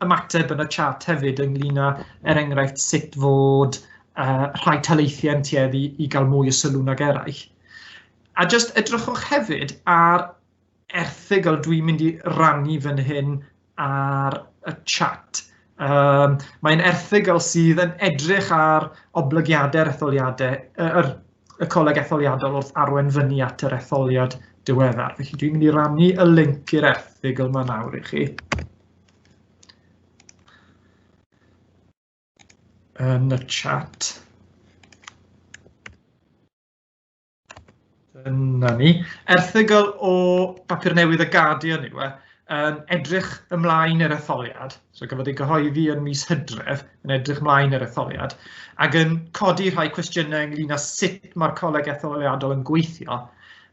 ymateb yn y chat hefyd ynglyn â, er enghraifft, sut fod rhai taleithiau yn tueddu i gael mwy o sylw nag eraill. A jyst edrychwch hefyd ar erthygl dwi'n mynd i rannu fan hyn ar y chat. Mae'n erthygl sydd yn edrych ar oblygiadau'r etholiadau, y Coleg Etholiadol wrth arwenfynu at yr etholiad diweddar. Felly dwi'n mynd i rannu y link i'r erthygl yma nawr i chi. Yn y chat. Dyna ni. Erthygl o bapur newydd y Guardian yw yn edrych ymlaen i'r etholiad, so gafodd ei gyhoeddi yn mis Hydref, yn edrych ymlaen i'r etholiad, ac yn codi rhai cwestiynau ynglyn â sut mae'r Coleg Etholiadol yn gweithio,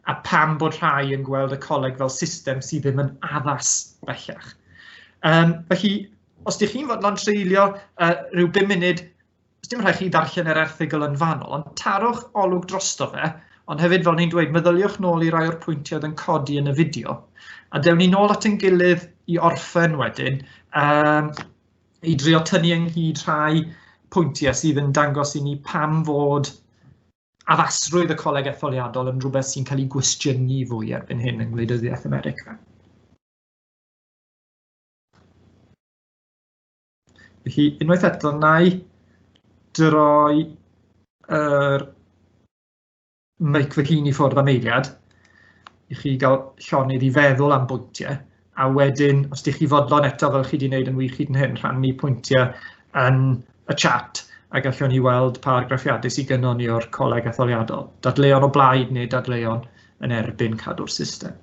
a pam bod rhai yn gweld y coleg fel system sydd ddim yn addas bellach. Felly, os ydych chi'n fodlon treulio rhyw 5 munud, os dim rhaid chi ddarllen yr erthygl yn fanol, ond tarwch olwg drosto fe, ond hefyd fel ni'n dweud, meddyliwch nôl i rai o'r pwyntiau oedd yn codi yn y fideo, a dewn ni nôl at ein gilydd i orffen wedyn, i drio tynnu ynghyd rhai pwyntiau sydd yn dangos i ni pam fod addasrwydd y Coleg Etholiadol yn rhywbeth sy'n cael ei gwestiynu fwy erbyn hyn yng Gwleidyddiaeth America. Felly, unwaith eto, na i droi yr meic fy hun i ffwrdd am eiliad, i chi gael llonydd i feddwl am bwyntiau, a wedyn, os ydych chi fodlon eto fel chi wedi gwneud yn wych hyd yn hyn, rhannu pwyntiau yn y chat, a gallwn ni weld pa argraffiadau sydd gynnon ni o'r Coleg Etholiadol. Dadleuon o blaid neu dadleuon yn erbyn cadw'r system.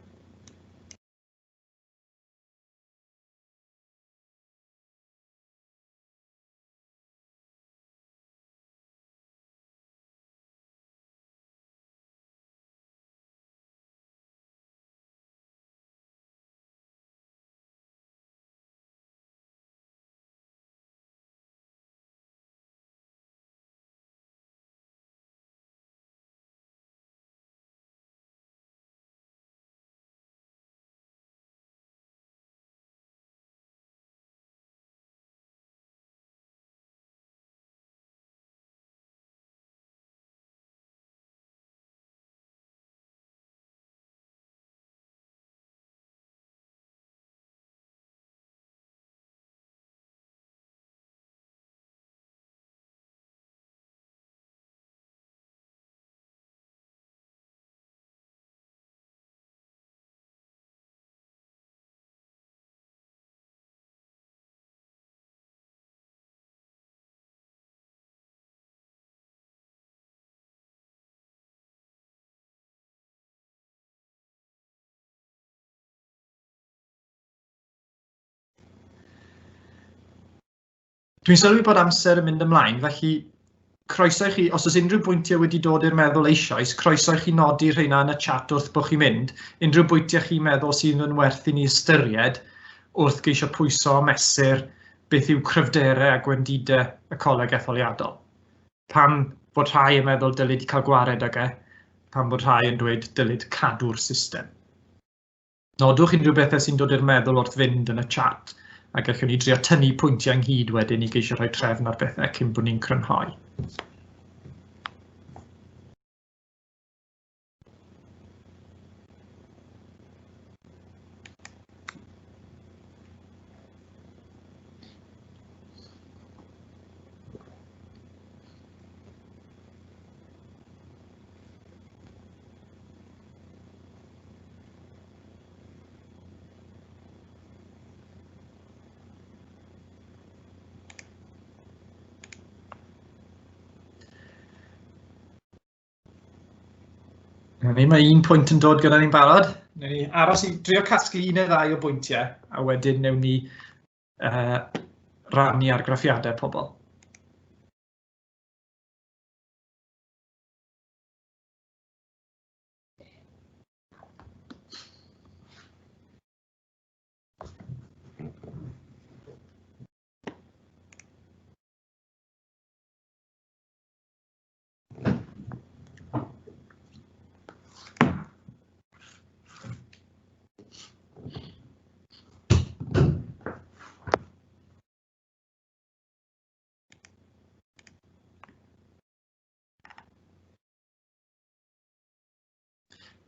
Dwi'n sylwi bod amser yn mynd ymlaen, felly croeso i chi, os oes unrhyw bwyntiau wedi dod i'r meddwl eisoes, croeso i chi nodi rheina yn y chat wrth bod chi'n mynd. Unrhyw bwyntiau chi'n meddwl sydd yn werth i ni ystyried wrth geisio pwyso a mesur beth yw cryfderau a gwendidau y Coleg Etholiadol. Pam bod rhai yn meddwl dylid cael gwared ag pam bod rhai yn dweud dylid cadw'r system. Nodwch unrhyw bethau sy'n dod i'r meddwl wrth fynd yn y chat, a gallwn ni drio tynnu pwyntiau ynghyd wedyn i geisio rhoi trefn ar bethau cyn bod ni'n crynhoi. Mae un pwynt yn dod gyda ni'n barod. Newn ni aros i drio casglu un neu ddau o bwyntiau, a wedyn newn ni rannu argraffiadau pobl.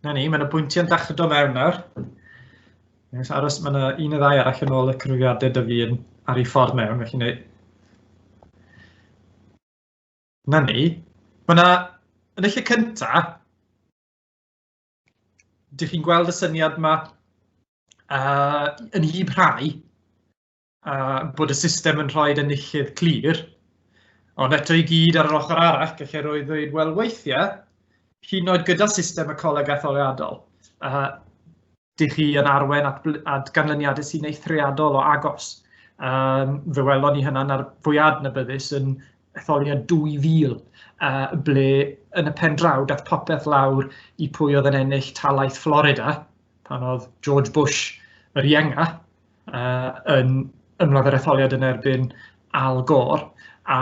Na ni, mae'n pwyntiau'n dachdro mewn nawr. Aros, mae yna un o ddau arall yn ôl y cyfrifiadau dy fi ar ei ffordd mewn, felly wneud. Na ni. Mae yna, yn y lle cynta, dych chi'n gweld y syniad yma yn hyd rhai, bod y system yn rhoi enillydd clir, ond eto i gyd ar yr ochr arall, gallai roi ddweud, wel weithiau, hyd yn oed gyda system y Coleg Etholiadol, dych chi yn arwain at ganlyniadau sy'n eithriadol o agos. Fe welon ni hynna'n ar fwyad nabyddus yn Etholiad 2000, ble yn y pen draw daeth popeth lawr i pwy oedd yn ennill talaith Florida, pan oedd George Bush yr ienga yn ymladd yr etholiad yn erbyn Al Gore, a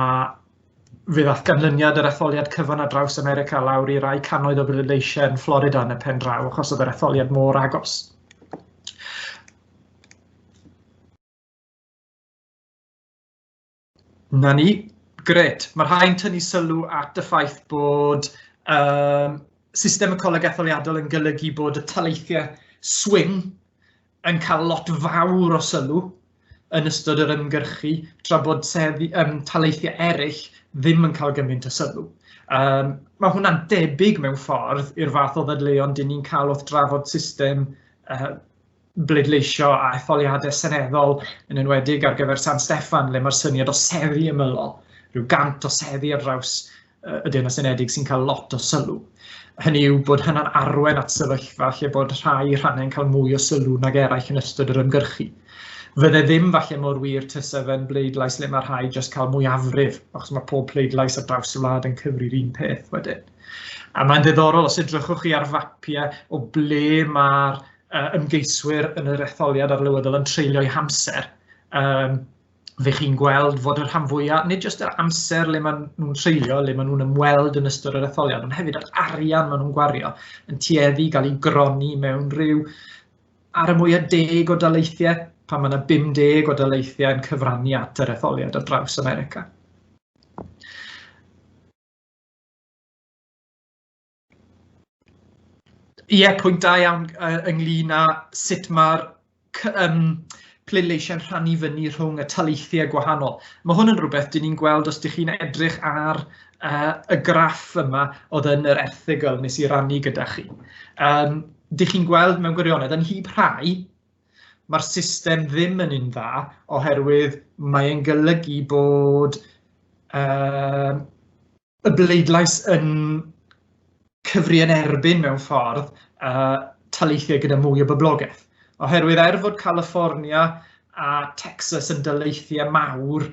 fe ddaeth ganlyniad yr etholiad cyfan ar draws America lawr i rai cannoedd o bleidleisiau yn Florida yn y pen draw, achos oedd yr etholiad mor agos. Na ni, gret. Mae'r rhai'n tynnu sylw at y ffaith bod system y Coleg Etholiadol yn golygu bod y taleithiau swing yn cael lot fawr o sylw yn ystod yr ymgyrchu, tra bod taleithiau eraill ddim yn cael gymaint o sylw. Mae hwnna'n debyg mewn ffordd i'r fath o ddadleuon dyn ni'n cael wrth drafod system bleidleisio a etholiadau seneddol yn enwedig ar gyfer San Steffan, le mae'r syniad o seddi ymylol, rhyw 100 o seddi ar draws y Deyrnas Unedig sy'n cael lot o sylw. Hynny yw bod hynna'n arwain at sefyllfa lle bod rhai rhannau'n cael mwy o sylw nag eraill yn ystod yr ymgyrchu. Fydde ddim falle mor wir tysef yn bleidlais le mae rhai jyst cael mwyafrif, achos mae pob pleidlais ar draws y wlad yn cyfri'r un peth wedyn. A mae'n ddiddorol os edrychwch chi ar fapiau o ble mae'r ymgeiswyr yn yr Etholiad Arlywyddol yn treulio'i hamser. Fe chi'n gweld fod yr rhan fwyaf, nid jyst yr amser le maen nhw'n treulio, le maen nhw'n ymweld yn ystod yr etholiad, ond hefyd yr arian maen nhw'n gwario yn tueddu gael ei gronni mewn rhyw ar y mwyaf 10 o daleithiau, pan mae yna 50 o daleithiau yn cyfrannu at yr etholiad ar draws America. Ie, pwynt da iawn ynglyn â sut mae'r pleidleisiau'n rhannu fyny rhwng y taleithiau gwahanol. Mae hwn yn rhywbeth dyn ni'n gweld os ydych chi'n edrych ar y graff yma oedd yn yr erthygl nes i rannu gyda chi. Dych chi'n gweld mewn gwirionedd yn hyd rhai, mae'r system ddim yn un dda oherwydd mae'n golygu bod y bleidlais yn cyfri yn erbyn mewn ffordd taleithiau gyda mwy o boblogaeth. Oherwydd fod California a Texas yn daleithiau mawr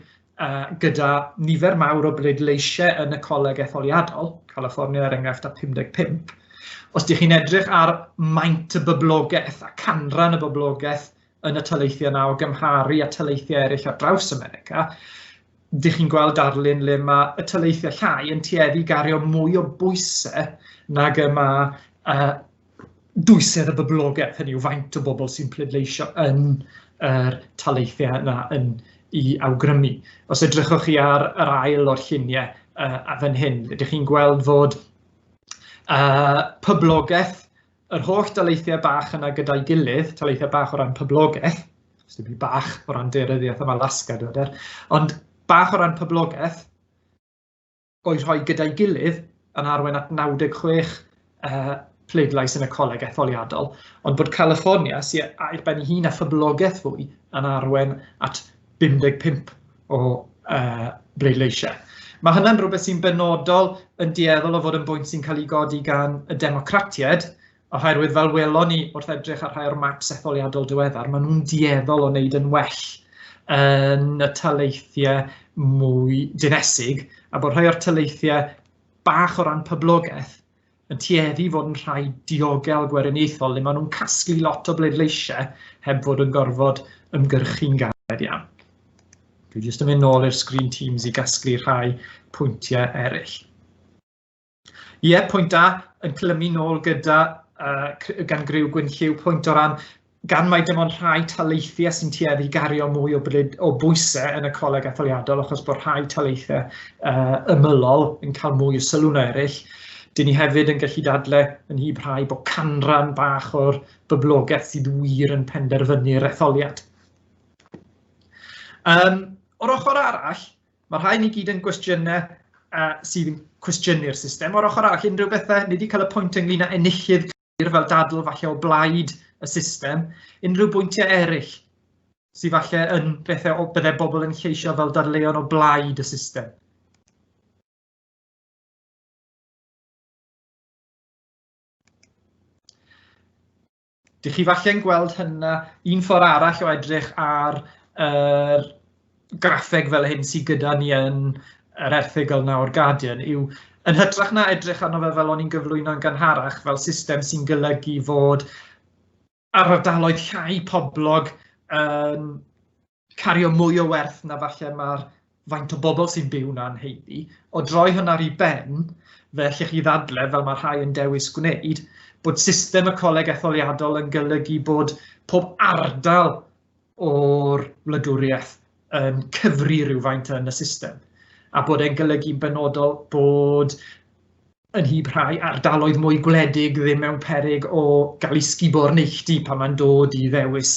gyda nifer mawr o bleidleisiau yn y Coleg Etholiadol, California er enghraifft â 55, os ydych chi'n edrych ar maint y boblogaeth a canran y boblogaeth yn y taleithiau yna o gymharu a taleithiau eraill ar draws America, ydych chi'n gweld darlun le mae y taleithiau llai yn tueddu gario mwy o bwysau nag yma dwysedd y boblogaeth, hynny yw faint o bobl sy'n pleidleisio yn yr taleithiau yna i awgrymu. Os edrychwch chi ar yr ail o'r lluniau a fan hyn, ydych chi'n gweld fod poblogaeth, yr holl daleithiau bach yna gyda'i gilydd, taleithiau bach o ran poblogaeth, os dim bach o ran deiryddiaeth am Alaska, ond bach o ran poblogaeth o'i rhoi gyda'i gilydd yn arwain at 96 pleidlais yn y Coleg Etholiadol, ond bod California sy'n ar ben ei hun a phoblogaeth fwy yn arwain at 55 o bleidleisiau. Mae hynny'n rhywbeth sy'n benodol yn dueddol o fod yn bwynt sy'n cael ei godi gan y democratiaid, oherwydd fel welon ni wrth edrych ar rhai o'r maps etholiadol diweddar, maen nhw'n dueddol o wneud yn well yn y taleithiau mwy dinesig, a bod rhai o'r taleithiau bach o ran poblogaeth yn tueddu fod yn rhai diogel gweriniaethol, le maen nhw'n casglu lot o bleidleisiau heb fod yn gorfod ymgyrchu'n galed iawn. Dwi jyst yn mynd nôl i'r screen teams i gasglu rhai pwyntiau eraill. Ie, pwynt da, yn clymu nôl gyda gan Griw Gwynlliw, pwynt o ran gan mai dim ond rhai taleithiau sy'n tueddu gario mwy o bwysau yn y Coleg Etholiadol, achos bod rhai taleithiau ymylol yn cael mwy o sylw na eraill. Dyn ni hefyd yn gallu dadlau yn hy brau bod canran bach o'r boblogaeth sydd wir yn penderfynu'r etholiad. O'r ochr arall, mae rhai ni gyd yn gwestiynau sydd yn cwestiynu'r system. O'r ochr arall, unrhyw bethau, ni wedi cael y pwynt ynglyn â enillydd clir fel dadl falle o blaid y system, unrhyw bwyntiau eraill sydd falle yn bethau o byddai bobl yn lleisio fel darleuon o blaid y system. Dych chi falle'n gweld hynna, un ffordd arall o edrych ar graffeg fel hyn sydd gyda ni yn yr erthygl na o'r Guardian yw yn hytrach na edrych arno fel o'n i'n gyflwyno'n gynharach fel system sy'n golygu fod ar ardaloedd llai poblog yn cario mwy o werth na falle mae'r faint o bobl sy'n byw na'n heiddi, o droi hwnna ar ei ben, fe allech chi ddadlau fel mae rhai yn dewis gwneud, bod system y Coleg Etholiadol yn golygu bod pob ardal o'r wladwriaeth yn cyfri rhywfaint yn y system. A bod e'n golygu'n benodol bod yn hy brau ardaloedd mwy gwledig ddim mewn peryg o gael ei sgubo'r neilltu pan mae'n dod i ddewis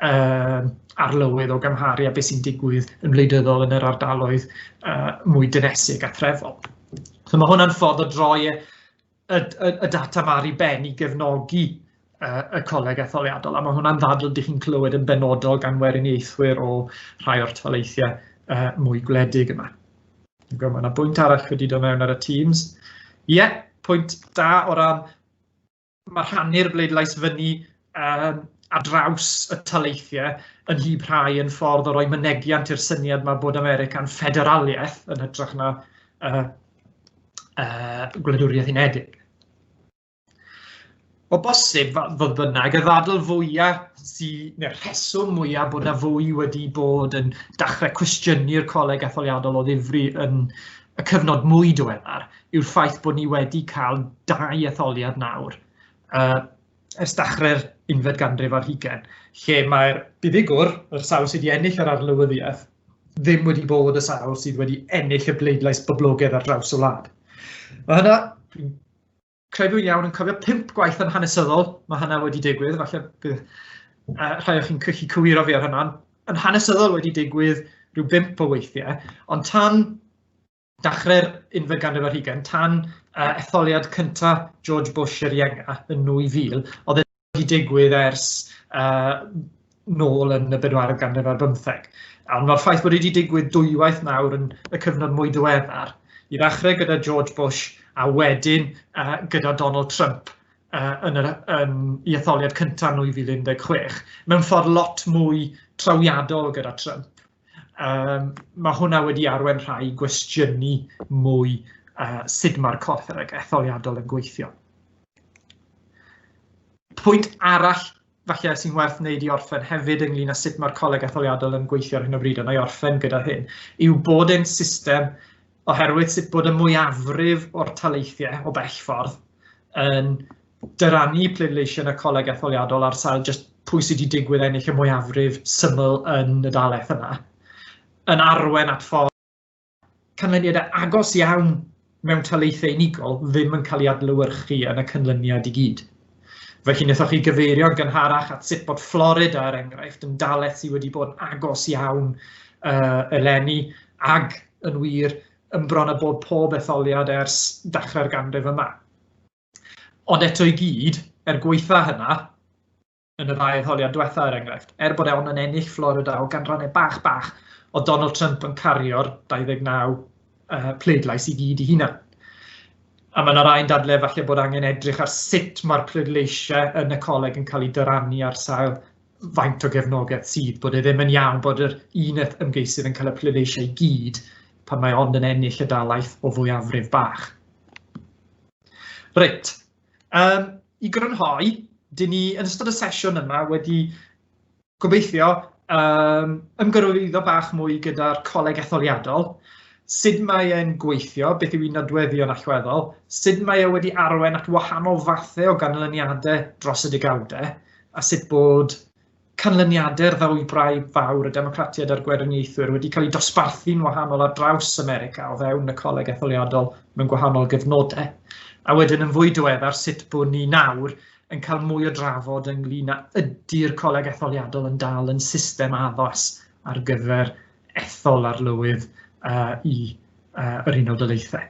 arlywydd o gymharu a beth sy'n digwydd yn wleidyddol yn yr ardaloedd mwy dynesig a threfol. So mae hwnna'n ffordd o droi y data ma'r i ben i gefnogi y Coleg Etholiadol, a mae hwnna'n ddadl ydych chi'n clywed yn benodol gan weriniaethwyr o rhai o'r toleithiau mwy gwledig yma. Mae yna bwynt arall wedi dod mewn ar y Teams. Ie, pwynt da o ran mae rhannu'r bleidlais fyny a draws y toleithiau yn hy brau yn ffordd o roi mynegiant i'r syniad mae bod America'n ffederaliaeth yn hytrach na gwladwriaeth unedig. O bosib fodd bynnag, y ddadl fwyaf neu'r rheswm mwyaf bod yna fwy wedi bod yn dechrau cwestiynu'r Coleg Etholiadol o ddifri yn y cyfnod mwy diweddar yw'r ffaith bod ni wedi cael 2 etholiad nawr ers dechrau'r 11 ganrif ar 20, lle mae'r buddugwr, yr sawl sydd wedi ennill yr arlywyddiaeth, ddim wedi bod y sawl sydd wedi ennill y bleidlais boblogaidd ar draws y wlad. Mae hynna, credu iawn yn cofio 5 gwaith yn hanesyddol, mae hynna wedi digwydd, falle bydd rhai o chi'n cychu cywiro fi ar hynna, yn hanesyddol wedi digwydd rhyw 5 o weithiau, ond tan dechrau'r 11 ganrif ar 20, tan etholiad cyntaf George Bush yr Ienga yn 2000, oedd wedi digwydd ers nôl yn y 4 ganrif ar 15. Ond mae'r ffaith bod wedi digwydd 2 waith nawr yn y cyfnod mwy diweddar, i ddechrau gyda George Bush a wedyn gyda Donald Trump i etholiad cyntaf 2016, mewn ffordd lot mwy trawiadol gyda Trump. Mae hwnna wedi arwain rhai gwestiynu mwy sut mae'r Coleg Etholiadol yn gweithio. Pwynt arall falle sy'n werth wneud i orffen hefyd ynglyn â sut mae'r Coleg Etholiadol yn gweithio ar hyn o bryd, ond a'i orffen gyda hyn, yw bod e'n system oherwydd sut bod y mwyafrif o'r taleithiau o bell ffordd yn dyrannu pleidleisio yn y Coleg Etholiadol ar sail jyst pwy sydd wedi digwydd ennill y mwyafrif syml yn y dalaeth yna, yn arwain at ffordd canlyniadau agos iawn mewn taleithiau unigol ddim yn cael ei adlewyrchu yn y canlyniad i gyd. Felly wnaethoch chi gyfeirio'n gynharach at sut bod Florida, er enghraifft, yn dalaeth sydd wedi bod yn agos iawn eleni ag yn wir yn bron a bod pob etholiad ers dechrau'r ganrif yma. Ond eto i gyd, gweitha hynna, yn y 2 etholiad diwetha er enghraifft, bod e'n yn ennill Florida o ganrannau bach o Donald Trump yn cario'r 29 pleidlais i gyd i hunan. A mae yna rai'n dadlau falle bod angen edrych ar sut mae'r pleidleisiau yn y coleg yn cael ei dyrannu ar sail faint o gefnogaeth sydd, bod e ddim yn iawn bod yr un ymgeisydd yn cael y pleidleisiau i gyd pan mae ond yn ennill y dalaeth o fwyafrif bach. Reit, i grynhoi, dyn ni yn ystod y sesiwn yma wedi gobeithio ymgyrwyddo bach mwy gyda'r Coleg Etholiadol, sut mae e'n gweithio, beth yw un nodweddion allweddol, sut mae e wedi arwain at wahanol fathau o ganlyniadau dros y degawdau, a sut bod canlyniadau'r ddwybrau fawr y democratiaid a'r gweriniaethwyr wedi cael ei dosbarthu'n wahanol ar draws America o fewn y Coleg Etholiadol mewn gwahanol gyfnodau. A wedyn yn fwy diweddar sut bod ni nawr yn cael mwy o drafod ynglyn â ydy'r Coleg Etholiadol yn dal yn system addas ar gyfer ethol arlywydd i yr Unol Daleithiau.